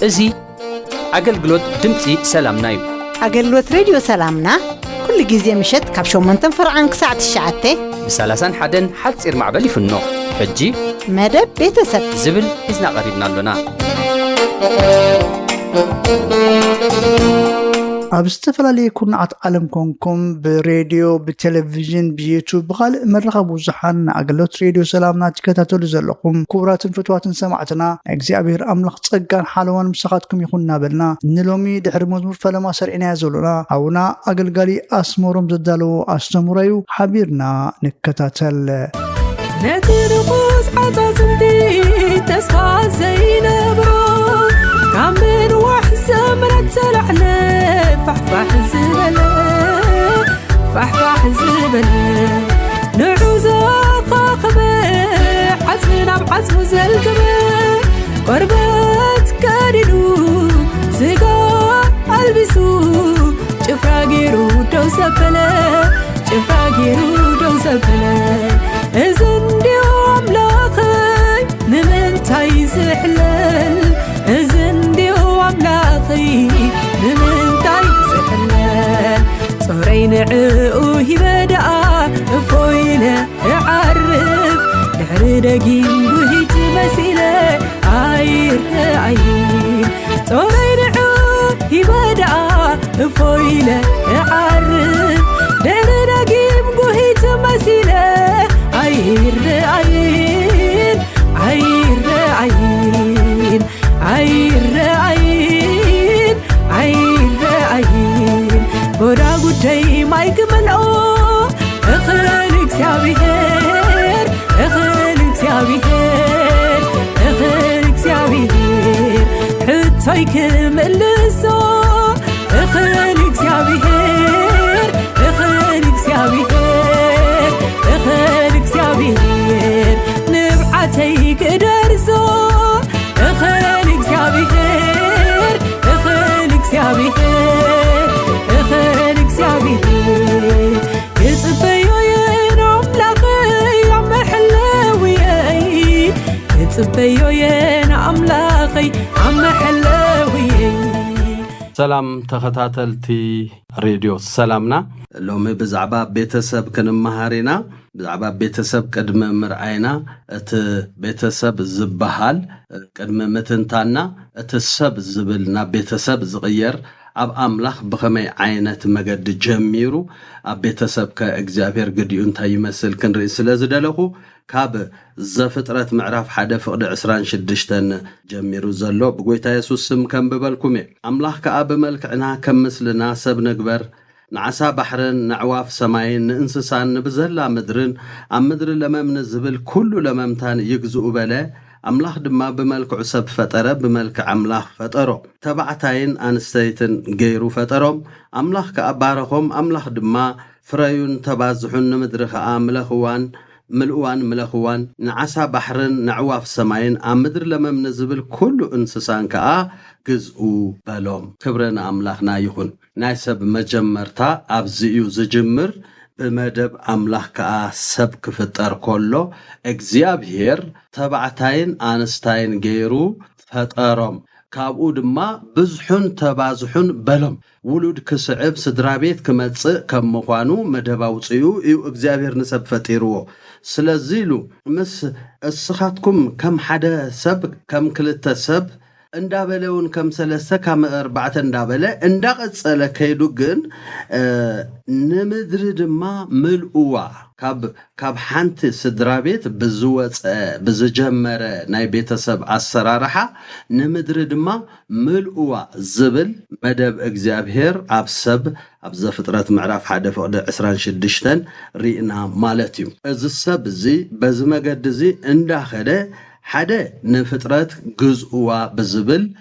እዚህ አገልግሎት ድምጺ ሰላምና እዩ አገልግሎት ሬዲዮ ሰላምና ኩሉ ጊዜ ምሽት ካብ 8 ፍርዓን ክሳዕ 9 ብ31 ሓፂር ማዕበል ይፍኖ ሕጂ መደብ ቤተሰብ ዝብል ሒዝና ቀሪብና ኣለና ኣብ ዝተፈላለዩ ኩናት ዓለም ኮንኩም ብሬድዮ ብቴሌቪዥን ብዩቲዩብ ብኻልእ መራኸቢ ብዙሓን ኣገልግሎት ሬድዮ ሰላምና ትከታተሉ ዘለኹም ክቡራትን ፍትዋትን ሰማዕትና እግዚአብሔር ኣምላኽ ጸጋን ሓለዋን ምሳኻትኩም ይኹን እናበልና ንሎሚ ድሕሪ መዝሙር ፈለማ ሰርዒና ዘለና ኣውና ኣገልጋሊ ኣስመሮም ዘዳለዎ ኣስተምራዩ ሓቢርና ንከታተል ነትርቁስ ዓጻጽምቲ ተስፋ ዘይነብሮ ካምን ወሕሰምረት ሰላዕለ فحفح زبل نعوزاق خبع عزمنا بعزم زلقبع قربات كارلو زقا البسو شفاقيرو دو سفلا ازن ديوم لاخي نمن تايز حلال ازن ديوم لاخي نمن صورين عقوه بدأ فويلة عرف دحر دقيم وهيت مسيلة عير صورين عقوه بدأ فويلة عرف دحر دقيم وهيت مسيلة عير بورا قدي ما يكملو اخلك سابيهر حتى يكمل السو اخلك سابيهر نبعتيك درسو اخلك سابيهر يصبيو ينام لاقي عم حلوي يصبيو ينام لاقي عم حلوي سلام تخاتلتي راديو سلامنا لومي بزعبا بيتسب كنمهارينا بزعبا بيتسب قدم مرعينا ات بيتسب زبحال قدم متنتانا ات سب زبلنا بيتسب زغير اب املاح بخمي عينت مجد جميرو اب بيتسب كاغزابير قديو انتا يمثل كنري سلازدلخو كاب زفطرت معرف حدا فقد 26 جميرو زلو بغويتا يسوس سم كم ببلكم املاح كاب ملكنا كم مثلنا سب نكبر نعسا بحرن نعواف سماين انسسان بزلا مدرن ام مدر لما من الزبل كله لممتان يجزؤ بلا املاح دما بملك عسب فطره بملك املاح فطرو تبعتاين انستيتن غيرو فطروم املاح كابارخوم املاح دما فريون تبازحون مدرخ املخوان ملؤوان نعسا بحرن نعواف سماين امدر لما من الزبل كله انسسان كا جزء بلوم كبرنا املاحنا يكون نايسب مجمرتا ابزيو زجمر بمدب املاح كا سب كفطر كله እግዚአብሔር ተባዕታይን አንስታይን ገይሩ ፈጠሮም ካብኡ ድማ ብዙሑን ተባዝሑን በሎም ውሉድ ክስዕብ ስድራቤት ክመጽእ ከም ምዃኑ መደባውጽዩ እዩ እግዚአብሔር ንሰብ ፈጢርዎ ስለዚህ ሉ ምስ እስኻትኩም ከም ሓደ ሰብ ከም ክልተ ሰብ እንዳበለውን ከም ሰለስተ ከም ኣርባዕተ እንዳበለ እንዳቀጸለ ከይዱ ግን ንምድሪ ድማ ምልኡዋ ካብ ሓንቲ ስድራቤት ብዝወጸ ብዝጀመረ ናይ ቤተሰብ ኣሰራርሓ ንምድሪ ድማ ምልኡዋ ዝብል መደብ እግዚአብሔር ኣብ ሰብ ኣብ ዘፍጥረት ምዕራፍ 1 ፍቅዲ 26 ሪእና ማለት እዩ እዚ ሰብ እዚ በዚ መገዲ እዚ እንዳኸደ حدا نفطرت جزءوا بزبل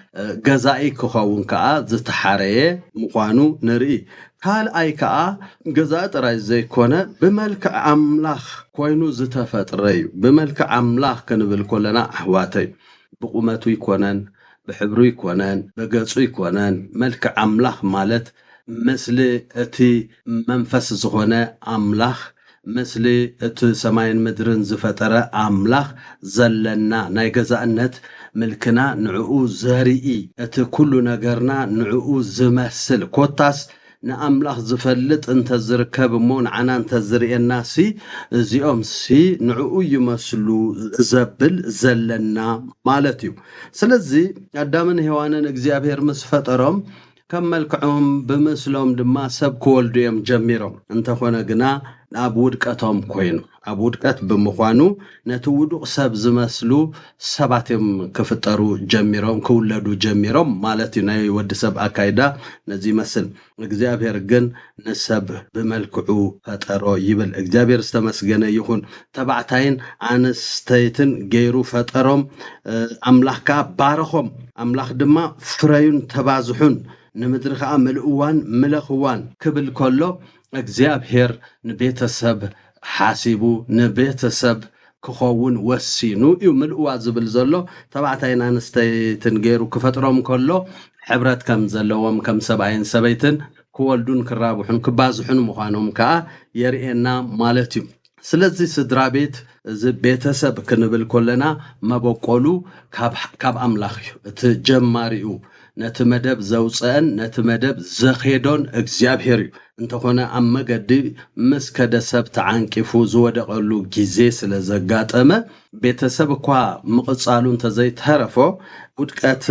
جزائي كخون كا زتحرية مقانو نري قال أي كا جزات رايزي كونه بملك أملاخ كوينو زتفتري بملك أملاخ كنبل كلنا أحواتي بقوماتو يكونن بحبرو يكونن بقصو يكونن ملك أملاخ مالت مثل اتي منفس زغونه أملاخ مثل اتي سماين مدرن زفتره أملاخ زلنا نايقزانت ملكنا نعقو زارئي اتي كل نقرنا نعقو زمثل كوتاس نأملاخ زفلت انت زركب مون عنا انت زرئي الناسي زيوم سي نعقو يمثلو زبل زلنا مالتيو سلزي قدامن هوانا اكزيابير مسفترهم كم ملكعهم بمثلهم دما سب كولديم جميرهم انت خونا قنا أبود كاتهم كوينو أبود كات بمخوانو نتودو سب زمثلو سباتهم كفترو جميرهم كولدو جميرهم مالتي ناي ود سب أكايدا نزي مثل اكزابير جن نسب بملكعو فترو يبل اكزابير استمسجنا يخون تبعتين عن ستيتن جيرو فترهم أملاخكا بارخهم أملاخ دما فريون تبازحون نمدرخ ملؤوان ملخوان كبل كله اكزابير نبيتسب حاسبو نبيتسب كخون وسينو يو ملؤوا زبل زلو تبعتين انستيتن غيرو كفترهم كله حبرات كم زلوهم كم سبعين سبيتن كولدون كرابحون كبازحون مخانهم كا يرئنا مالتيو سلازي سدرابيت بيتسب كنبل كلنا ما بقولو كاب أملاخيو تجماريو نتمدب زوصان نتمدب زخيدون اكزابيريو انت خونا اما قدي مسكد سب تعنكفو زودقلو جيزي سلازقاطمه بيتسب كوا مقصالون تزي تهرفو ودقات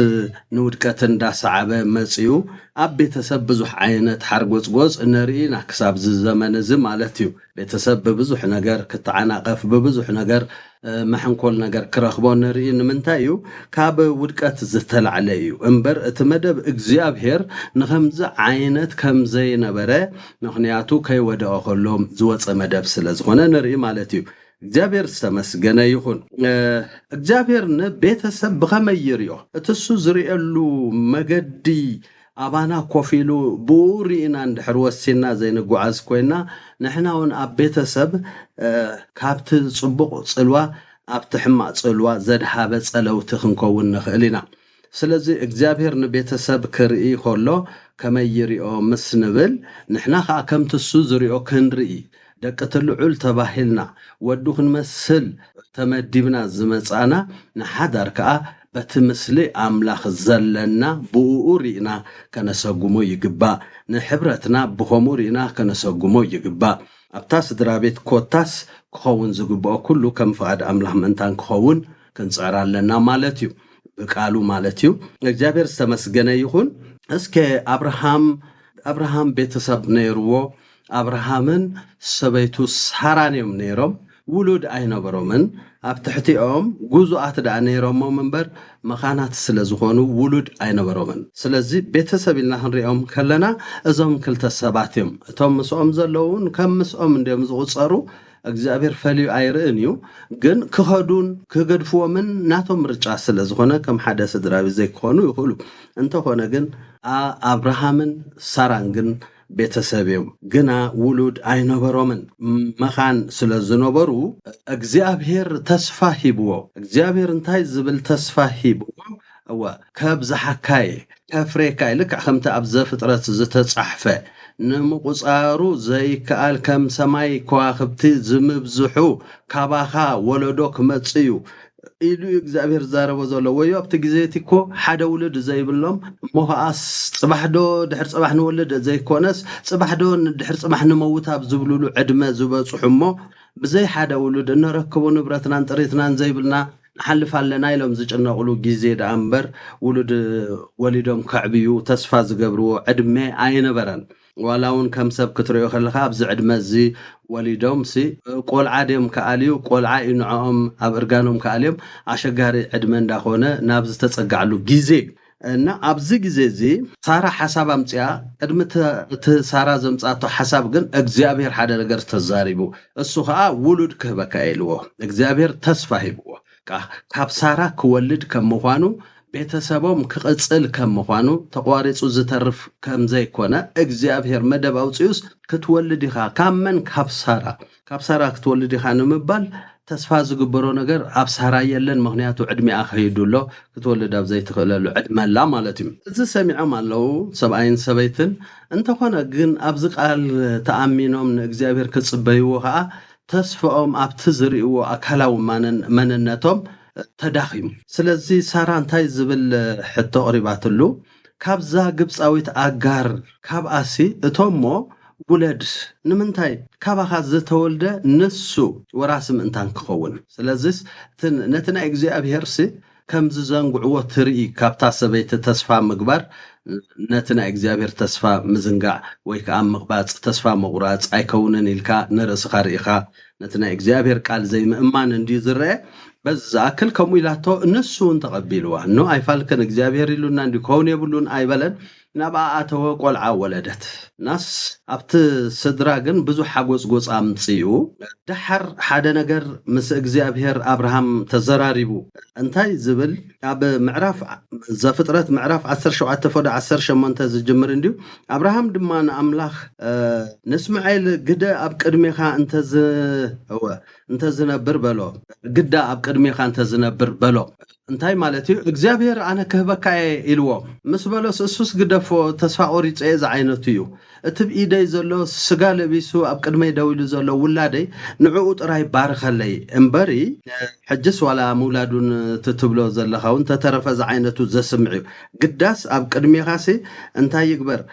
نودقات انداسعبه مصيو اب بيتسب بزح عينت حرغصغص نرينا حساب زمن ز مالتيو بيتسب ببزح ነገር كتعناقف ببزح ነገር محنكول ነገር كرخبو نري نمنتايو كاب ودقات زتلعليو انبر اتمدب اكزيابير نخمز عينت كمزي نبره مخنياتو كاي وداو خلوم زوص مدب سلازخونه نري مالتيو እግዚአብሔር ተመስገነ ይሁን እግዚአብሔር በቤተሰብ በከመይሪዮ እትሱ ዝሪኤሉ መገዲ አባና ኮፊሉ ቡሪና እንድሕር ወሲና ዘይንጓዓዝ ኮይና ንሕናውን ኣብ ቤተሰብ ካብቲ ጽቡቕ ጽልዋ ኣብቲ ሕማቕ ጽልዋ ዘድሃበ ጸለውቲ ክንከውን ንኽእልና ስለዚ እግዚአብሔር ንቤተሰብ ክርኢ ከሎ ከመይሪኦ ምስንብል ንሕና ከዓ ከምትሱ ዝሪኦ ክንርኢ ደቀተልዑል ተባሂልና ወዱኽን መስል ተመዲብና ዝመጻና ንሓዳር ከዓ በትምስሊ አምላኽ ዘለና ቡኡሪና ከነሰጉሞ ይግባ ንሕብረትና ብኾሙሪና ከነሰጉሞ ይግባ ኣብታስ ድራቤት ኮታስ ክኸውን ዝግብኦ ኩሉ ከም ፍቃድ አምላኽ መንታን ክኸውን ክንጽዕራለና ማለት እዩ በቃሉ ማለት እዩ እግዚአብሔር ተመስገነ ይሁን እስከ አብርሃም ቤተሰብ ነይርዎ አብርሃምን ሰበይቱ ሳራንም ነይሮም ውሉድ አይነበሮምን ኣብትሕቲኦም ጉዙኣት ዳ ነይሮም መንበር መኻናት ስለዝኾኑ ውሉድ አይነበሮምን ስለዚ ቤተሰብ ኢልና ክንሪኦም ከለና እዞም ክልተ ሰባት እዮም እቶም ምስኦም ዘለውን ከም ምስኦም እንደም ዝቁፀሩ እግዚአብሔር ፈልዩ አይርእን እዩ ግን ክኸዱን ክገድፍዎምን ናቶም ምርጫ ስለዝኾነ ከም ሓደ ስድራቢ ዘይኮኑ ይኽእሉ እንተኾነ ግን አብርሃምን ሳራን ግን ቤተሰብም ግና ውሉድ አይነበሮምን መኻን ስለዝነበሩ እግዚአብሔር ተስፋ ሂብዎ እግዚአብሔር እንታይ ዝብል ተስፋ ሂብዎ ከብዛሓካይ ከፍሬካይ ልክ ከምቲ ኣብ ዘፍጥረት ዝተጻሕፈ ንምቁፃሩ ዘይከኣል ከም ሰማይ ከዋኽብቲ ዝምብዝሑ ካባኻ ወለዶ ክመጽዩ ኢሉ እግዚአብሔር ዛረቦ ዘሎ ወይ ኣብቲ ግዜቲኮ ሓደ ውሉድ ዘይብሎም ሞኻስ ጽባሕዶ ድሕር ጽባሕ ንወለድ ዘይኮነስ ጽባሕዶ ድሕር ጽባሕ ንመውት ኣብ ዝብሉሉ ዕድመ ዝበጽሑሞ ብዘይ ሓደ ውሉድ እንረክቦ ንብረትናን ጥሪትናን ዘይብልና نحلف على نايلهم زجناقلو جيزي دا أمبر ولد ولدهم كعبيو تسفى زقبرو عدمي عين بران ولاون كم سب كتريو خلقها بزعد مزي ولدهم سي قول عاديهم كاليو قول عاين عام أبرقانهم كاليوم عشقاري عدمين داخونا نابز تسقعلو جيزي እና ኣብዚ ግዜ እዚ ሳራ ሐሳብ አምጽያ ቅድምት ሳራ ዘምጻቶ ሐሳብ ግን እግዚአብሔር ሓደ ነገር ተዛሪቡ እሱ ከዓ ውሉድ ክህበካ ኢልዎ እግዚአብሔር ተስፋ ሂብዎ ካብ ሳራ ክወልድ ከም ምዃኑ ቤተሰቦም ክቕጽል ከም ምዃኑ ተቋሪጹ ዝተርፍ ከም ዘይኮነ እግዚአብሔር መደብ አውጽዩስ ክትወልድ ኢኻ ካብ መን ካብ ሳራ ክትወልድ ኢኻ ንምባል ተስፋ ዝግበሮ ነገር ኣብ ሳራ የለን ምክንያቱ ዕድሚኣ ኸይዱሎ ክትወልድ ኣብ ዘይትኽእለሉ ዕድመላ ማለት እዩ እዚ ሰሚዖም ኣለዉ ሰብኣይን ሰበይትን እንተኾነ ግን ኣብዚ ቃል ተኣሚኖም ንእግዚአብሔር ክጽበይዎ ከዓ ተስፋኦም ኣብቲ ዝርእዎ ኣካላዊ መንነቶም ተዳኺሙ ስለዚ ሳራ እንታይ ዝብል ሕቶ ቀሪባትሉ ካብዛ ግብፃዊት ኣጋር ካብ ኣሲ እቶሞ ውለድ ንምንታይ ካባኻ ዝተወልደ ንሱ ወራስ ምእንታን ክኸውን ስለዚ ነቲ ናይ እግዚአብሔርሲ ከም ዝዘንግዕዎ ትርኢ ካብታ ሰበይቲ ተስፋ ምግባር ነቲ ናይ እግዚአብሔር ተስፋ ምዝንጋዕ ወይ ከዓ ምቕባጽ ተስፋ መቁራጽ ኣይከውንን ኢልካ ንርእስኻ ርኢኻ ነቲ ናይ እግዚአብሔር ቃል ዘይምእማን እንዲ ዝረአ በዛ አክል ከሙ ኢላቶ እነሱ እንተቀቢልዋ ነው አይፋልከን እግዚአብሔር ይሉና እንዲ ከውን የብሉን አይበለን ናባ አተወ ቆልዓ ወለደት ናስ ኣብቲ ስድራ ግን ብዙ ሓጎስ ጎጽ አምጽዩ ደሐር ሓደ ነገር ምስ እግዚአብሔር አብርሃም ተዘራሪቡ እንታይ ዝብል ኣብ ምዕራፍ ዘፍጥረት ምዕራፍ 17 ፈደ 18 ዝጅምር እንዲው አብርሃም ድማ ንአምላኽ ንስማኤል ግደ ኣብ ቅድሜኻ እንተ ዝነብር በሎ ግዳ ኣብ ቅድሜኻ እንተ ዝነብር በሎ እንታይ ማለት እዩ እግዚአብሔር አነ ከህበካ ኢልዎ ምስ በሎ እሱስ ግደፎ ተስፋ ኦሪጽ ዛ ዓይነቱ እዩ እትብኢደይ ዘሎ ስጋ ለቢሱ ኣብ ቅድመይ ደውሉ ዘሎ ውላደይ ንዕኡ ጥራይ ባርኸለይ እምበሪ ሕጅስ ዋላ ሙላዱን ትትብሎ ዘለኻውን ተተረፈ ዛ ዓይነቱ ዘስምዕ ግዳስ ኣብ ቅድሜኻሲ እንታይ ይግበር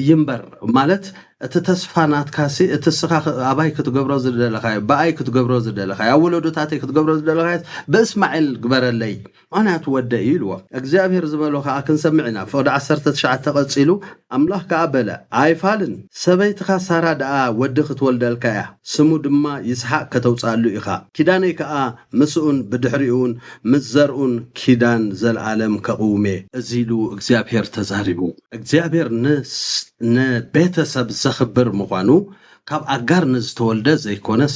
ይምበር ማለት እቲ ተስፋናትካሲ እቲ ስኻ ኣባይ ክትገብሮ ዝደለኻይ ባይ ክትገብሮ ዝደለኻይ ኣወለዶታተይ ክትገብሮ ዝደለኻይ በእስማኤል ግበረለይ ኣናት ወደ ኢልዎ እግዚአብሔር ዝበሎ ከዓ ክንሰምዕና ፈወደ 19 ቀጽሉ ኣምላኽ ከዓ በለ ኣይፋልን ሰበይትኻ ሳራ ደኣ ወዲ ክትወልደልካ ያ ስሙ ድማ ይስሐቅ ከተውጻሉ ኢኻ ኪዳነይ ከዓ ምስኡን ብድሕሪኡን ምዘርኡን ኪዳን ዘለዓለም ከቁሜ እዚሉ እግዚአብሔር ተዛሪቡ እግዚአብሔር ንቤተሰብ ዘኽብር ምዃኑ ካብ ኣጋር ንዝተወልደ ዘይኮነስ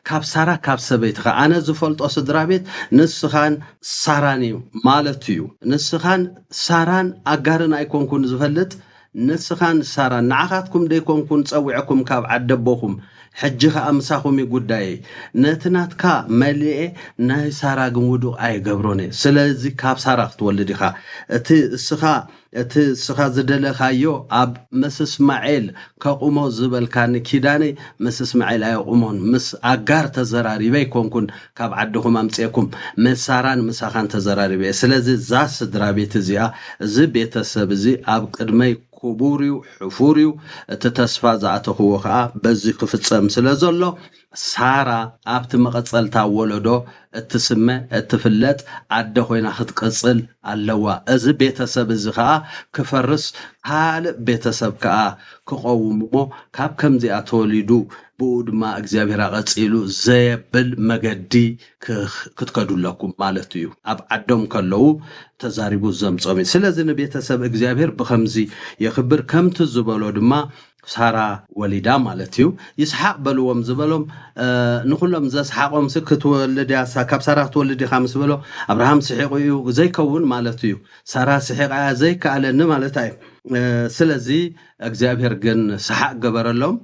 ካብ ሳራ ካብ ሰበይትኻ ኣነ ዝፈልጦ ስድራ ቤት ንስኻን ሳራን እዩ ማለት እዩ ንስኻን ሳራን ኣጋርን ኣይኮንኩን ዝፈልጥ ንስኻን ሳራን ንዓኻትኩም ደይኮንኩን ጸዊዕኩም ካብ ዓደቦኹም ሕጅኻ ኣምሳኹም ጉዳይ ነትናትካ መልኤ ናይ ሳራ ግን ውዱቕ ኣይገብሮነ ስለዚ ካብ ሳራ ክትወልድ ኢኻ እቲ ስኻ ዝደለኻዮ ኣብ ምስ እስማኤል ከቁሞ ዝበልካኒ ኪዳነይ ምስ እስማኤል ኣይቁሞን ምስ ኣጋር ተዘራሪበይ ኮንኩን ካብ ዓድኹም ኣምጽኤኩም ምስ ሳራን ምሳኻን ተዘራሪበ ስለዚ ዛ ስድራ ቤት እዚኣ እዚ ቤተሰብ እዚ ኣብ ቅድመይ ኩቡሪው ሕፉሪው እቲ ተስፋ ዝኣተኽዎ ከዓ በዚ ክፍጸም ስለዘሎ ሳራ ኣብቲ መቐጸልታ ወለዶ እትስመ እትፍለጥ ኣደ ኮይና ክትቀጽል ኣለዋ እዚ ቤተሰብ እዚ ከዓ ክፈርስ ካልእ ቤተሰብ ከዓ ክቆውምሞ ካብ ከምዚኣ ተወሊዱ ብኡ ድማ እግዚአብሔር ቀጽሉ ዘየብል መገዲ ክትከዱለኩም ማለት እዩ ኣብ ዓዶም ከለው ተዛሪቡ ዘምጾም ስለዚ ንቤተሰብ እግዚአብሔር ብኸምዚ የኽብር ከምቲ ዝበሎ ድማ ሳራ ወሊዳ ማለት እዩ ይስሐቅ በልዎም ዝበሎም ንኹሎም ዘስሐቆም ክትወልድ ያሳ ካብ ሳራ ክትወልድ ኢኻ ምስ በሎ አብርሃም ስሒቁ እዩ ዘይከውን ማለት እዩ ሳራ ስሒቃ ዘይከኣለኒ ማለት እዩ ስለዚ እግዚአብሔር ግን ሰሐቅ ገበረሎም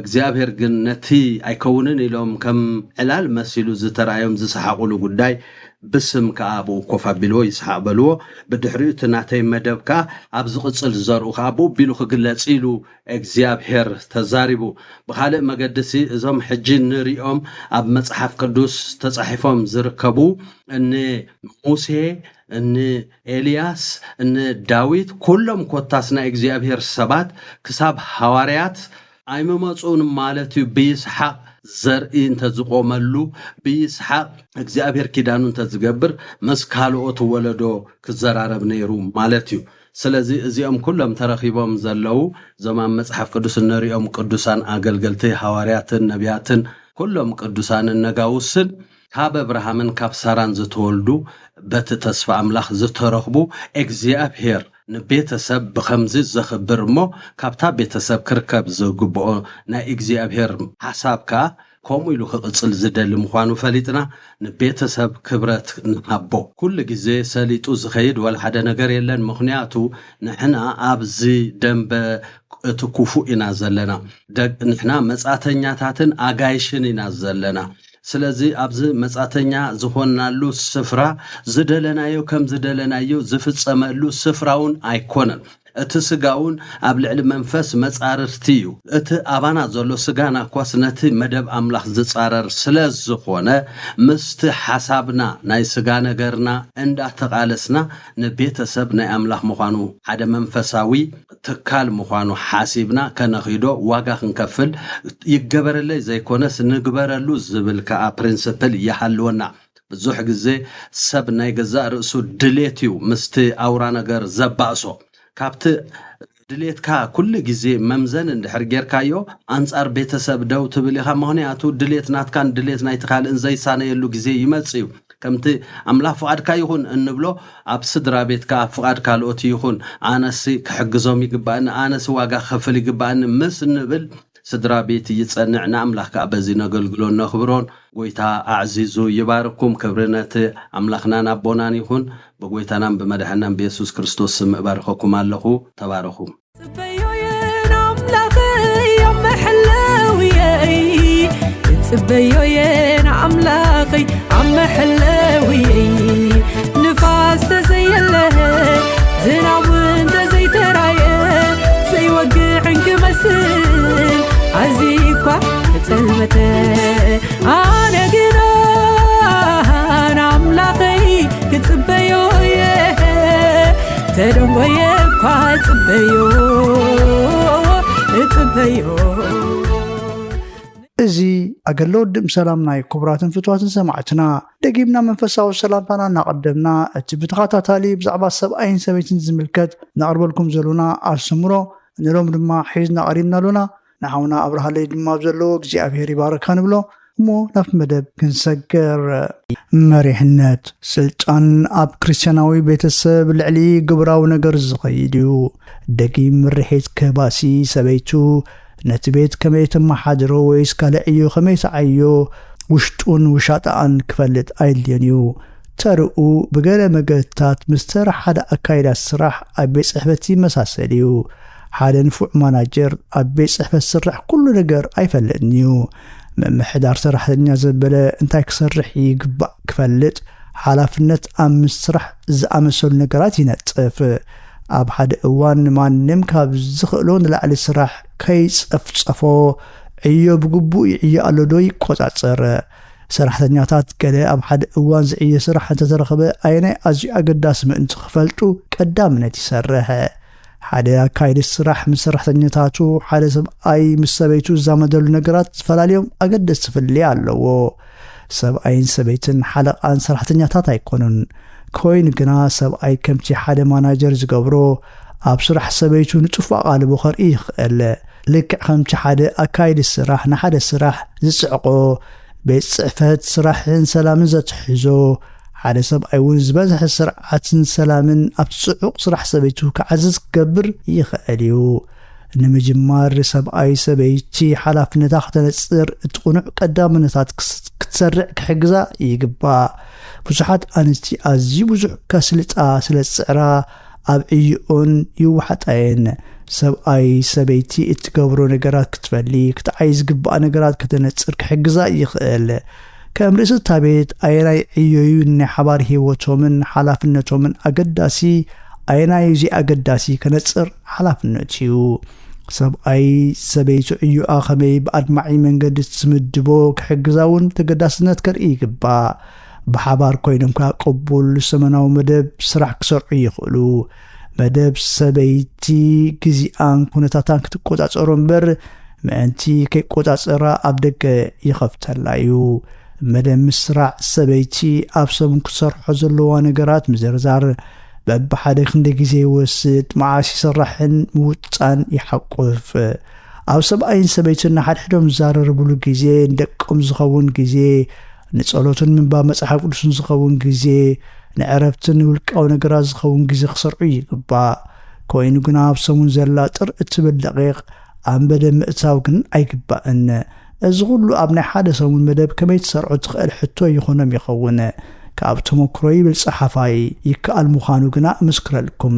እግዚአብሔር ግን ነቲ ኣይከውንን ኢሎም ከም ዕላል መሲሉ ዝተራዮም ዝሰሐቁሉ ጉዳይ بسم كأبو كوفا بلو يسحق بلو بدحريو تناتي مدبكا أبز قصل زارو خابو بلو خقلت إلو إجزياب هير تزاربو بخالق مقدسي إزام حجين نريهم أب مصحف قدوس تصحفهم زركبو إن موسى إن إلياس إن داويد كلهم كوتاسنا إجزياب هير السبات كساب حواريات أيما مصون مالتي بيسحق زرئي انت زقوملو بيسحق እግዚአብሔር ኪዳኑን ተዝገብር መስካልኦት ወለዶ ክዘራረብ ነይሩ ማለትዩ ስለዚህ እዚኦም ኩሎም ተረኺቦም ዘለው ዘማን መጽሐፍ ቅዱስ ነሪኦም ቅዱሳን አገልገልቲ ሐዋርያትን ነቢያትን ኩሎም ቅዱሳን ነጋውስን ካብ አብርሃምን ካብ ሳራን ዝተወልዱ በት ተስፋ አምላኽ ዝተረኽቡ እግዚአብሔር ንቤተሰብ በኸምዚ ዘኽብር ሞ ካብታ ቤተሰብ ክርከብ ዝግብኦ ናይ እግዚአብሔር ሐሳብካ كومو يلو خقصل زدل مخوانو فليتنا نبيتسب كبرت نحبو كل جزء سليتو زخيد ولا حدا نجار يلن مخنياتو نحنا أبزي دنب تكوفو إنازلنا نحنا مسأتنياتاتن أجايشن إنازلنا سلازي أبز مسأتنيا زخونا لو سفرة زدلنا يو كم زدلنا يو زفت سملو سفراون أيكونن اتسقاون قبل علم منفس مصاررتيو ات ابانا زلو سغانا كواسنتي مدب املاح زصارر سلاز زخونه مست حسابنا ناي سغا نغرنا اندا تقالسنا نبيتسب ناي املاح مخانو حدا منفساوي تكال مخانو حاسبنا كنخيدو واغا خنكفل يغبرلي زيكونس نغبرلو زبلكا برينسيبل يحلونا بزح غزي سب ناي غزا رسو دليتيو مست اورا نغر زباسو كابت دليتكا كل جزء ممزن اندحر جيركايو انصار بيتسب دو تبليها مهنياتو دليت ناتكان دليت نايتخال انزي سانه يلو جزء يمصيو كمت املا فقادكا يكون انبلو اب صدرا بيتكا فقادكا لوتي يكون انسي كحجزوم يغبان انس واغا خفل يغبان مس نبل صدرا بيت يصنعنا املاك ابزي نغلغلو نخبرون ويتا اعزيزو يباركم كبرنات املاكنا نابونان يكون بغويتانام بمدحنام بيسوس كريستوس سم بارخكم الله تباركوا صبيوين عملاقي عم حلاوي صبيوين عملاقي عم حلاوي نفاس تزين له زناب انت زي ترايه زي وقعك مسل عزيكوا تلمته انا قنا انا عملاقي كتصبيوين تدمويه ازي اقلو دم سلامنا كبراتن فتواتن سمعتنا دقيمنا منفساو سلامتنا نقدمنا اتبتغاتا تالي بزعبا سبعين سبيتن زملكت نقرب لكم زلونا اسمرو نلوم دما حيزنا قريبنا لنا نحونا ابرها لي دما بزلو جزي ابيري باركان بلو مو نف مدب كنسكر مريحنات سلطان اب كريستياناوي بيتسب العلي قبراو نقر زغيديو دقيم مريحيت كباسي سبيتو نتبيت كميت محادرو ويس كالعيو خميس عيو وشتون وشاطان كفلت ايليانيو ترؤو بغير مقلتات مستر حدا اكايدا السراح ابي صحبتي مساسليو حدا نفوع ماناجر ابي صحبت السراح كل نقر ايفلتنيو محدار سرح الدنيا زبله انت كسرح يقبع كفلت حلافنت ام سرح زامسل نقرات ينطف اب حد اوان ما نمكاب زخلون لعل سرح كيس افصفو عيو بقبو يعي الودو يقصصر سرحتنياتات كده اب حد اوان زعي سرح تترخبه اينه ازي اقداس من انت خفلتو قدامنت يسرح حدا كايد السراح من سرحتنياتاتو حدا سب اي مسبيتو زامدلو نغرات فلاليوم اقدس فلي علو سب اين سبيتن حلقان سرحتنياتات ايكونن كوين غنا سب اي كمتي حدا ماناجر زغبرو اب سرح سبيتو نطفا قالب خريخ لك خمتي حدا اكايد السراح نحدا السراح زصعقو بيت صحفت سراحن سلام زتحزو حدا سب ايون زبزح سرعاتن سلامن ابتصعق سرح سبيتو كعزز كبر يخاليو نمجمار سب اي سبيتي حلافنتا ختنصر تقنع قدامنتات كتسرع كحجزا يغبا بصحات انستي ازي بزح كسلطا سلصعرا ابعيون يوحطين سب اي سبيتي اتقبرو نغرات كتفلي كتعيز غبا نغرات كتنصر كحجزا يخال كامرس تابيت ايراي ايوين حبار هيوتومن حلافنتومن اقداسي ايناي زي اقداسي كنصر حلافنتيو سب اي سبيتو ايو اخمي بادمعي منقد تسمدبو كحجزاون تقداسنت كرئي قبا بحبار كوينم كقبول سمناو مدب سرح كسرعي يخلو مدب سبيتي كزيان كونتاتان كتقوطاصرون بر مانتي كيقوطاصرا ابدك يخفتلايو مدام مسرع سبيتي ابسم كسرحو زلوا نغرات مزرزار ببحد خند غزي وسد معاشي سرحن موطان يحقف او سبعين سبيتنا حدهم زارر بلو غزي ندقم زخون غزي نصلوتن من با مصحف قدسن زخون غزي نعرفتن ولقاو نغرا زخون غزي خسرعي يقبا كوين غنا ابسمون زلا طر اتبل دقيق ام بدم اتاو كن ايغبا ان እዚ ኩሉ ኣብ ናይ ሓደ ሰሙን መደብ ከመይ ትሰርዑ ትኽእል ሕቶ ይኾኖም ይኸውን ካብ ተመክሮ ይብል ጸሓፋይ ይከኣል ምዃኑ ግና ምስክረልኩም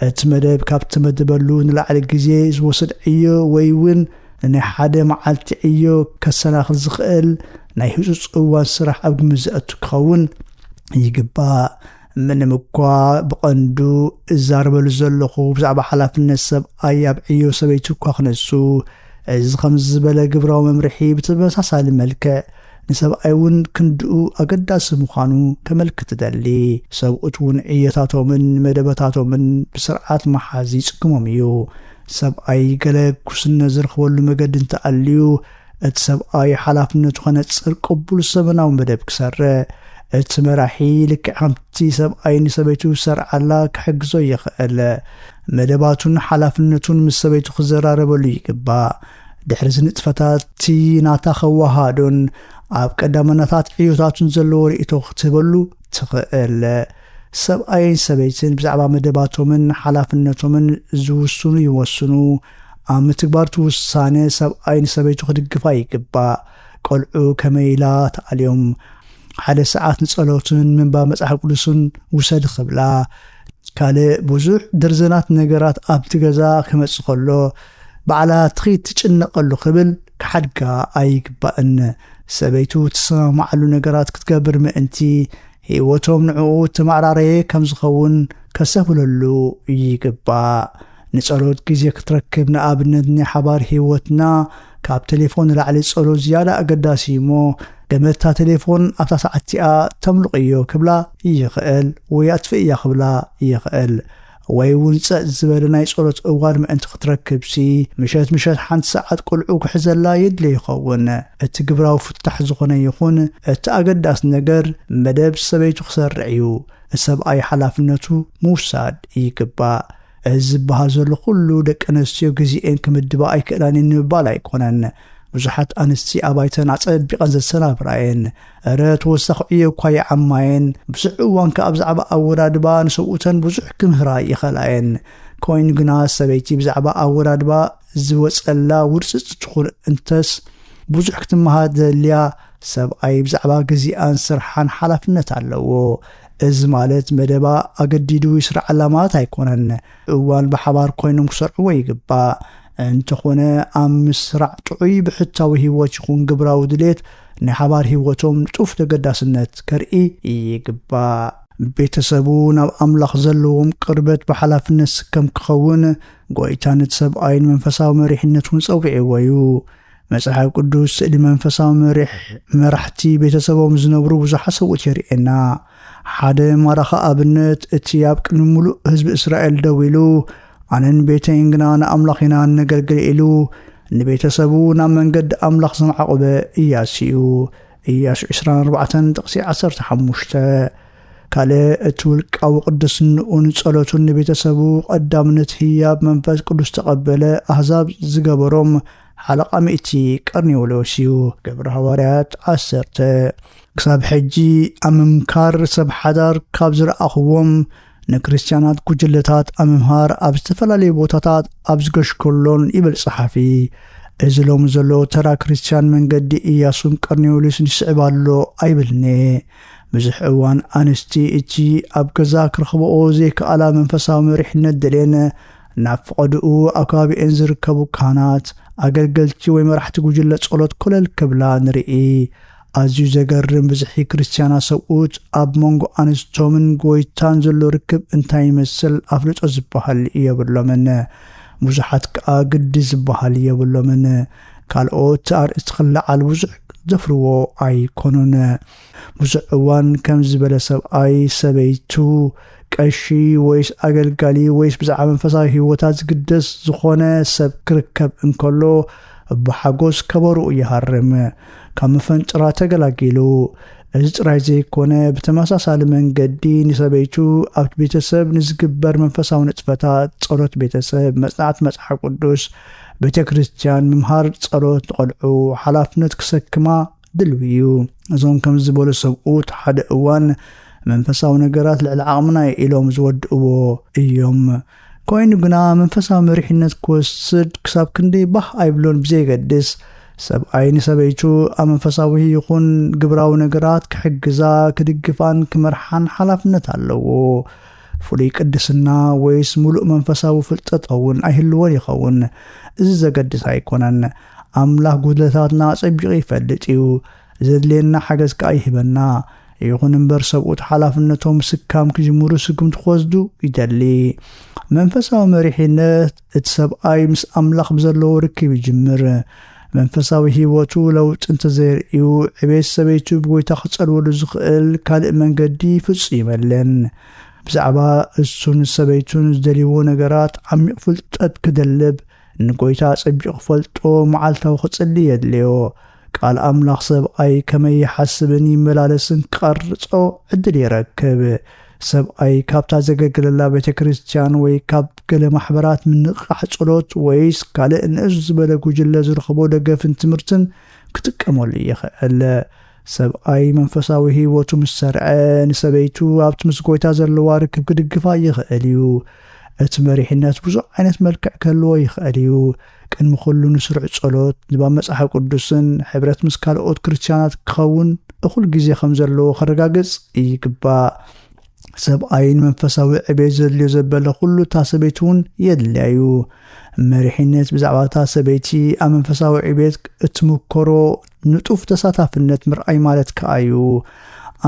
እቲ መደብ ካብ ተመደበሉ ንላዕሊ ግዜ ዝወስድ ዕዮ ወይ እውን ናይ ሓደ መዓልቲ ዕዮ ከሰናኽል ዝኽእል ናይ ህጹጽ እዋን ስራሕ ኣብ ግምት ዝኣቱ ክኸውን ይግባእ ምንም እኳ ብቐንዱ እዛረበሉ ዘለኹ ብዛዕባ ሓላፍነት ሰብኣይ ኣብ ዕዮ ሰበይቲ እኳ ክነሱ እዚ ከምዚ ዝበለ ግብራዊ መምርሒ ብተመሳሳሊ መልክዕ ንሰብኣይ እውን ክንድኡ ኣገዳሲ ምዃኑ ከመልክት ትደሊ ሰብኡት እውን ዕዮታቶምን መደበታቶምን ብስርዓት መሓዚ ይጽግሞም እዩ ሰብኣይ ገለ ኩስነት ዝረኽበሉ መገዲ እንተኣልዩ እቲ ሰብኣይ ሓላፍነቱ ኸነጽር ቅቡል ሰበናዊ መደብ ክሰርዕ እቲ መራሒ ልክዕ ከምቲ ሰብኣይ ንሰበይቱ ሰርዓላ ክሕግዞ ይኽእል መደባቱን ሓላፍነቱን ምስ ሰበይቱ ክዘራረበሉ ይግባእ ድሕሪ ዝንጥፈታት ናታ ኸዋሃዶን ኣብ ቀዳመናታት ዕዮታቱን ዘለዎ ርእቶ ክትህበሉ ትኽእል ሰብኣይን ሰበይትን ብዛዕባ መደባቶምን ሓላፍነቶምን ዝውስኑ ይወስኑ ኣብ ምትግባርቱ ውሳነ ሰብኣይ ንሰበይቱ ክድግፋ ይግባእ ቆልዑ ከመይላ ተኣልዮም ሓደ ሰዓት ንጸሎትን ምንባብ መጽሓፍ ቅዱስን ውሰድ ክብላ ካልእ ብዙሕ ድርዘናት ነገራት ኣብቲ ገዛ ክመጽእ ከሎ ባዕላ ትኺት ትጭነቐሉ ክብል ክሓድጋ ኣይግባእን ሰበይቱ ትሰማዕሉ ነገራት ክትገብር ምእንቲ ህይወቶም ንዕኡ ተማዕራረየ ከም ዝኸውን ከሰብለሉ ይግባእ ንጸሎት ግዜ ክትረክብ ንኣብነት ናይ ሓባር ህይወትና ካብ ቴሌፎን ላዕሊ ጸሎት ዝያዳ ኣገዳሲ እሞ ገመታ ቴሌፎን ኣብታ ሰዓቲኣ ተምልቕ እዮ ክብላ ይኽእል ወይ ኣጥፍእያ ክብላ ይኽእል ወይ እውን ፀጥ ዝበለ ናይ ጸሎት እዋን ምእንቲ ክትረክብሲ ምሸት ሓንቲ ሰዓት ቆልዑ ክሕዘላ የድለ ይኸውን እቲ ግብራዊ ፍታሕ ዝኾነ ይኹን እቲ ኣገዳስ ነገር መደብ ሰበይቱ ክሰርዕ እዩ ሰብኣይ ሓላፍነቱ ምውሳድ ይግባእ እዚ ዝበሃል ዘሎ ኩሉ ደቂ ኣንስትዮ ግዜአን ክምድባ ኣይክእላን ንምባል ኣይኮነን ብዙሓት ኣንስቲ ኣባይተን ኣጸቢቐን ዘሰናብራየን ተወሳኺ ዕዮ እኳ ይዓማየን ብዙሕ እዋን ካብ ብዛዕባ ኣወዳድባ ንሰብኡተን ብዙሕ ክምህራ ይኽእላየን ኮይኑ ግና ሰበይቲ ብዛዕባ ኣወዳድባ ዝወፀላ ውርፅፅ ትኹን እንተስ ብዙሕ ክትመሃር ዘድልያ ሰብኣይ ብዛዕባ ግዜኣን ስርሓን ሓላፍነት ኣለዎ እዚ ማለት መደባ ኣገዲዱ ይስርዓላ ማለት ኣይኮነን እዋን ብሓባር ኮይኖም ክሰርዕዎ ይግባእ እንተኾነ ኣብ ምስራዕ ጥዑይ ብሕታዊ ህይወት ይኹን ግብራዊ ድሌት ናይ ሓባር ህይወቶም ንጡፍ ተገዳስነት ከርኢ ይግባእ ቤተሰቡ ናብ ኣምላኽ ዘለዎም ቅርበት ብሓላፍነት ስከም ክኸውን ጎይታ ነቲ ሰብኣይን መንፈሳዊ መሪሕነቱን ፀውዒዎ እዩ መጽሓፍ ቅዱስ ስእሊ መንፈሳዊ መራሕቲ ቤተሰቦም ዝነብሩ ብዙሓት ሰብኡት የርእየና ሓደ ማራኺ ኣብነት እቲ ኣብ ቅድሚ ሙሉእ ህዝቢ እስራኤል ደው ኢሉ ኣነን ቤተይን ግና ንኣምላኽ ኢና ነገልግል ኢሉ ንቤተሰቡ ናብ መንገዲ ኣምላኽ ዘመዓቆበ ኢያሱ እዩ ኢያሱ 24:15 ካልእ እቲ ውልቃዊ ቅድስንኡን ጸሎቱን ንቤተሰቡ ቀዳምነት ህያብ መንፈስ ቅዱስ ተቐበለ ኣሕዛብ ዝገበሮም ሓለቓ ሚእቲ ቀርኔሎስ እዩ ግብረ ሐዋርያት 10 ክሳብ ሕጂ ኣብ ምምካር ሰብ ሓዳር ካብ ዝረኣኽዎም ንክርስቲያናት ጉጅለታት ኣብ ምምሃር ኣብ ዝተፈላለዩ ቦታታት ኣብ ዝገሽከሎን ይብል ጸሓፊ እዚ ሎሚ ዘሎ ተራ ክርስቲያን መንገዲ ኢያሱን ቀርኔሎስን ይስዕባሎ ኣይብልኒ ብዙሕ እዋን ኣንስቲ እቲ ኣብ ገዛ ክረኽብኦ ዘይከኣላ መንፈሳዊ መሪሕነት ደልየን ናብ ፍቐድኡ ኣብ ከባቢአን ዝርከቡ ካህናት ኣገልገልቲ ወይ መራሕቲ ጉጅለ ጸሎት ኮለል ክብላ ንርኢ ኣዝዩ ዘገርም ብዝሒ ክርስቲያናት ሰብኡት ኣብ መንጎ ኣንስቶምን ጎይታን ዘሎ ርክብ እንታይ ይመስል ኣፍልጦ ዝበሃል የብሎምን ብዙሓት ከዓ ግዲ ዝበሃል የብሎምን ካልኦት ኣርእስቲ ክለዓል ብዙሕ ዘፍርዎ ኣይኮኑን ብዙሕ እዋን ከም ዝበለ ሰብኣይ ሰበይቱ ቀሺ ወይስ ኣገልጋሊ ወይስ ብዛዕባ መንፈሳዊ ህይወታት ዝግደስ ዝኾነ ሰብ ክርከብ እንከሎ ብሓጎስ ከበሩ ይሃርም ካብ መፈንጥራ ተገላጊሉ እዚ ጥራይ ዘይኮነ ብተመሳሳሊ መንገዲ ንሰበይቱ ኣብ ቤተሰብ ንዝግበር መንፈሳዊ ንጥፈታት ጸሎት ቤተሰብ መጽናዕቲ መጽሓፍ ቅዱስ ቤተ ክርስቲያን ምምሃር ጸሎት ቆልዑ ሓላፍነት ክሰክማ ድልው እዩ እዞም ከም ዝበሉ ሰብኡት ሓደ እዋን መንፈሳዊ ነገራት ልዕሊ ዓቕምና ኢሎም ዝወድእዎ እዮም ኮይኑ ግና መንፈሳዊ መሪሕነት ክወስድ ክሳብ ክንደይ ባህ ኣይብሎን ብዘይገድስ ሰብኣይ ንሰበይቱ ኣብ መንፈሳዊ ይኹን ግብራዊ ነገራት ክሕግዛ ክድግፋን ክመርሓን ሓላፍነት ኣለዎ ፍሉይ ቅድስና ወይስ ሙሉእ መንፈሳዊ ፍልጠት እውን ኣይህልዎን ይኸውን እዚ ዘገድስ ኣይኮነን ኣምላኽ ጉድለታትና ፀቢቑ ይፈልጥ እዩ ዘድልየና ሓገዝ ከዓ ይህበና ይኹን እምበር ሰብኡት ሓላፍነቶም ስካም ክጅምሩ ስጉም ትወስዱ ይደሊ መንፈሳዊ መሪሕነት እቲ ሰብኣይ ምስ ኣምላኽ ብዘለዎ ርክብ ይጅምር መንፈሳዊ ህይወቱ ለውጥ እንተዘርእዩ ዕቤት ሰበይቱ ብጎይታ ክጸልወሉ ዝኽእል ካልእ መንገዲ ፍጹም ብዛዕባ እሱን ሰበይቱን ዝደልይዎ ነገራት ዓሚቕ ፍልጠት ክደልብ ንጎይታ ፀቢቑ ፈልጦ መዓልታዊ ክጽልይ የድልዮ ቃል ኣምላኽ ሰብኣይ ከመይ ይሓስብን ይመላለስን ክቐርጾ ዕድል ይረክብ ሰብኣይ ካብታ ዘገልግለላ ቤተ ክርስቲያን ወይ ካብ ገለ ማሕበራት ምንቕራሕ ጸሎት ወይስ ካልእ ንእስ ዝበለ ጉጅለ ዝረኽቦ ደገፍን ትምህርትን ክጥቀመሉ ይኽእል ሰብኣይ መንፈሳዊ ህይወቱ ምስ ሰርዐ ንሰበይቱ ኣብቲ ምስ ጎይታ ዘለዋ ርክብ ክድግፋ ይኽእል እዩ እቲ መሪሕነት ብዙሕ ዓይነት መልክዕ ከልዎ ይኽእል እዩ ቅድሚ ኩሉ ንስሩዕ ጸሎት ንባብ መጽሓፍ ቅዱስን ሕብረት ምስ ካልኦት ክርስቲያናት ክኸውን እኹል ግዜ ከም ዘለዎ ከረጋግጽ ይግባእ ሰብኣይን መንፈሳዊ ዕቤት ዘድልዮ ዘበለ ኩሉ ታሰበይቱ እውን የድልያዩ መሪሕነት ብዛዕባ ታሰበይቲ ኣብ መንፈሳዊ ዕቤት እትምከሮ ንጡፍ ተሳታፍነት ምርኣይ ማለት ከዓ እዩ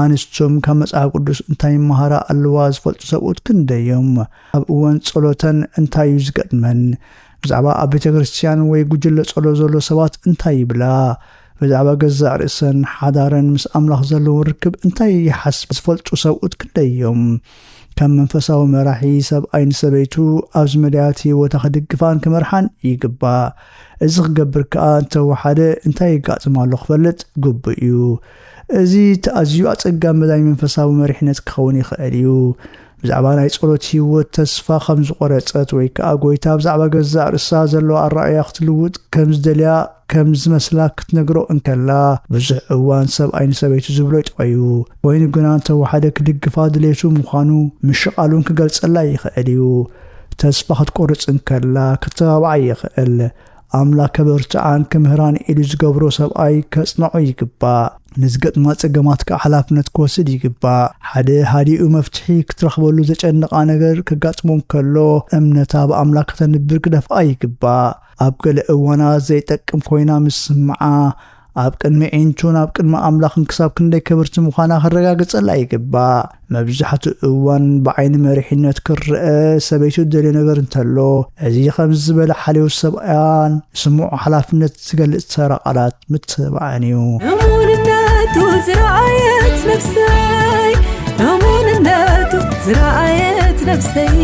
ኣንስቶም ካብ መጽሓፍ ቅዱስ እንታይ መሃራ ኣለዋ ዝፈልጡ ሰብኡት ክንደዮም ኣብ እዋን ጸሎተን እንታይ ዝገጥመን ብዛዕባ ኣብ ቤተ ክርስቲያን ወይ ጉጅለ ጸሎት ዘሎ ሰባት እንታይ ይብላ ብዛዕባ ገዛእ ርእሰን ሓዳረን ምስ ኣምላኽ ዘለዎ ርክብ እንታይ ይሓስብ ዝፈልጡ ሰብኡት ክንደዮም ከም መንፈሳዊ መራሒ ሰብኣይ ንሰበይቱ ኣብዚ መድያት ህይወታ ክድግፋን ክመርሓን ይግባእ እዚ ክገብር ከዓ እንተወሓደ እንታይ ይጋጥማሉ ክፈልጥ ግቡእ እዩ እዚ ተኣዝዩ ኣጸጋሚ መዳይ መንፈሳዊ መሪሕነት ክኸውን ይኽእል እዩ ብዛዕባ ናይ ጸሎት ህይወት ተስፋ ከም ዝቆረጸት ወይ ከዓ ጎይታ ብዛዕባ ገዛእ ርእሳ ዘለዎ ኣረኣእያ ክትልውጥ ከም ዝደልያ ከም ዝመስላ ክትነግሮ እንከላ ብዙሕ እዋን ሰብኣይ ንሰበይቱ ዝብሎ ይጠዩ ወይን ግና እንተወሓደ ክድግፋ ድሌቱ ምዃኑ ምሽቓሉን ክገልጸላ ይኽእል እዩ ተስፋ ክትቆርጽ እንከላ ክትተባብዓ ይኽእል ኣምላኽ ከበርትዓን ክምህራን ኢሉ ዝገብሮ ሰብኣይ ከጽንዖ ይግባእ ንዝገጥማ ጸገማት ከዓ ሓላፍነት ክወስድ ይግባእ ሓደ ሃዲኡ መፍትሒ ክትረኽበሉ ዘጨንቓ ነገር ከጋጥሞም ከሎ እምነታ ብኣምላኽ ከተንብር ክደፍኣ ይግባእ ኣብ ገለ እዋናት ዘይጠቅም ኮይና ምስ ስምዓ ኣብ ቅድሚ ዒንቱን ኣብ ቅድሚ ኣምላኽን ክሳብ ክንደይ ክብርቲ ምዃና ክረጋግጸላ ይግባእ መብዛሕትኡ እዋን ብዓይኒ መሪሕነት ክርአ ሰበይቱ ደልዮ ነገር እንተሎ እዚ ከም ዝበለ ሓልዮ ሰብኣያን ስሙዑ ሓላፍነት ዝገልጽ ተራ ቃላት ምትባዕን እዩ እሙንነቱ ዝረኣየት ነፍሰይ እሙንነቱ ዝረኣየት ነፍሰይ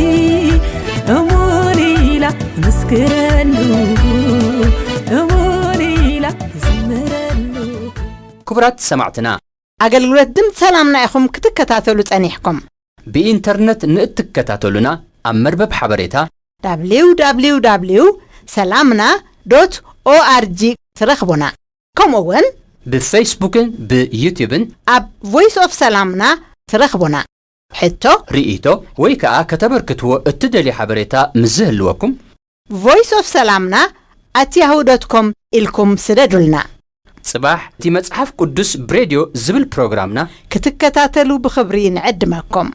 እሙን ኢላ ምስክረሉ እሙን ኢላ ዝምረሉ ክቡራት ሰማዕትና ኣገልግሎት ድምፂ ሰላምና ኢኹም ክትከታተሉ ጸኒሕኩም ብኢንተርኔት ንእትከታተሉና ኣብ መርበብ ሓበሬታ www.salamna.org ትረኽቡና ከምኡውን ብፌስቡክን ብዩቲዩብን ኣብ ቮይስ ኦፍ ሰላምና ትረኽቡና ሕቶ ርኢቶ ወይ ከዓ ከተበርክትዎ እትደልዩ ሓበሬታ ምዝህልወኩም ቮይስ ኦፍ ሰላምና @yahoo.com ኢልኩም ስደዱልና ጽባሕ እቲ መጽሓፍ ቅዱስ ብሬድዮ ዝብል ፕሮግራምና ክትከታተሉ ብኽብሪ ንዕድመኩም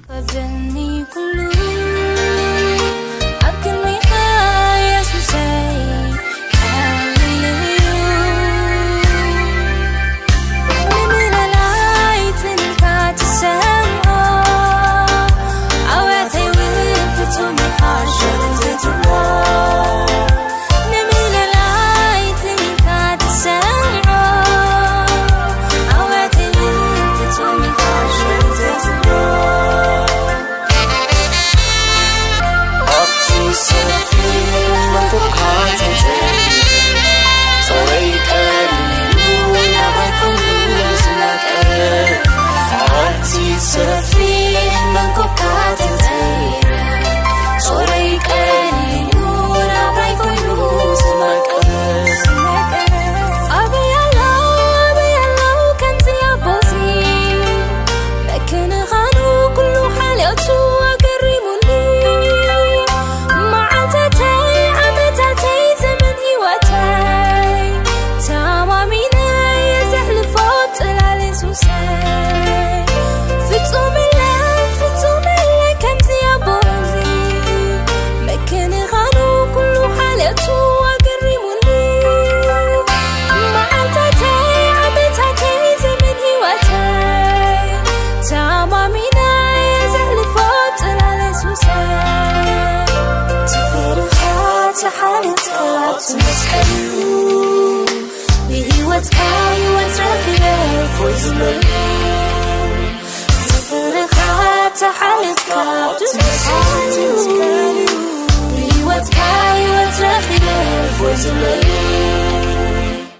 تمسكيو بهيوت كايوت رخيلة فوزلي تفرخات حالتك تمسكيو بهيوت كايوت رخيلة فوزلي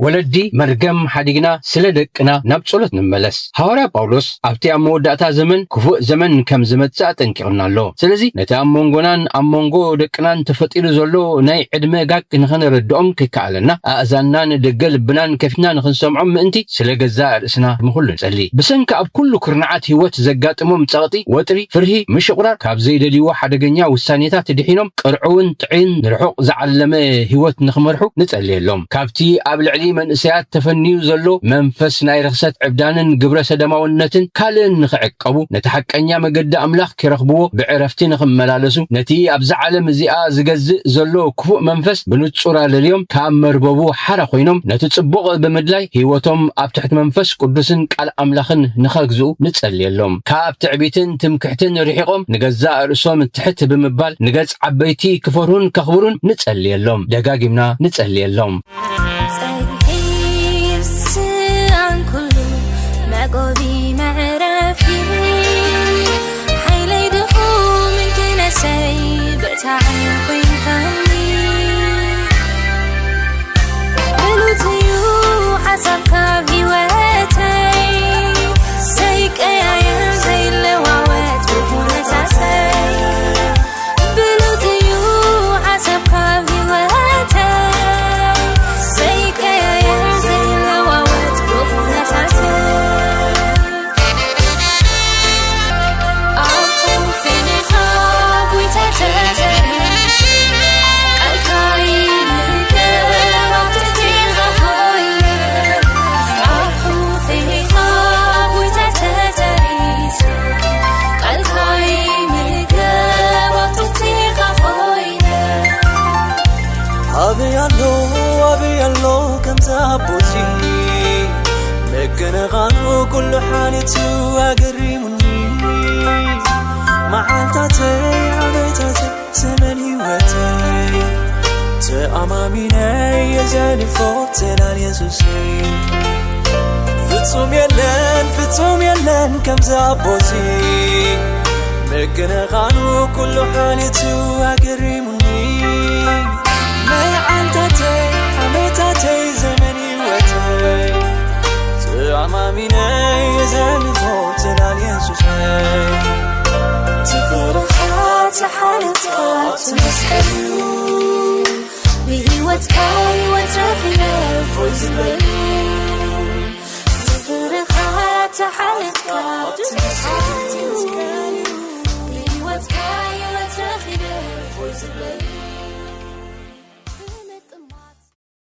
ولدي مرقم حديقنا سلدقنا نبصلت نملس حواري باولوس أبتي أمو داتا زمن كفو زمن كم زمت ساعتن كيرنا له سلزي نتا أمونغونان أمونغو دقنان تفتيل زولو ناي عدمي قاك نخن ردوم كيكالنا أزانان دقل بنان كيفنا نخن سمعم انتي سلقزاء رسنا مخلن سلي بسن كأب كل كرنعات هيوت زقات أمم تغطي وطري فرهي مش قرار كاب زيد ديو حدقنيا والسانيتات دحينهم قرعون تعين نرحوق زعلمي هيوت نخمرحو نتقلي لهم كابتي قبل علي من إسيات تفنيو زلو منفس ناي رخصت عبدانن قبرة سدماونتن كالن نخعقبو نتحق أنيا مقد أملاخ كيرخبوو بعرفتي نخم ملالسو نتي أبزع علم زياء زقزق زلو كفوء منفس بنتصورة لليوم كام مرببو حرقوينهم نتتصبق بمدلاي هيوتهم أبتحت منفس قدسن كال أملاخن نخاقزو نتسألي اللهم كاب تعبيتن تمكحتن ريحيقهم نقزاء رسوم تحت بمبال نقز عبيتي كفرون كخبرون نتسألي اللهم دقاقمنا نتسألي اللهم قوبي معرفي حيلي دخول من كنا سيب تعيقين فني بلوتيو حسب كافي واتي سيك ايام زي اللواوات بفونا ساسي بلوتيو حسب كافي واتي سيك ايام زي اللواوات بفونا ساسي أبيالله كم زابوتي مكنغانو كل حالتو أقريمني معالتاتي عميتاتي زمني واتي تأماميني يزالي فوق تلال يسوسي فتوم يلن كم زابوتي مكنغانو كل حالتو أقريمني معالتاتي عميتاتي زمني واتي تأماميني يزالي فوق تلال يسوسي تفرحات حالتك تمسكيو بهيوت كايوت رخيلة فوزلي تفرحات حالتك تمسكيو بهيوت كايوت رخيلة فوزلي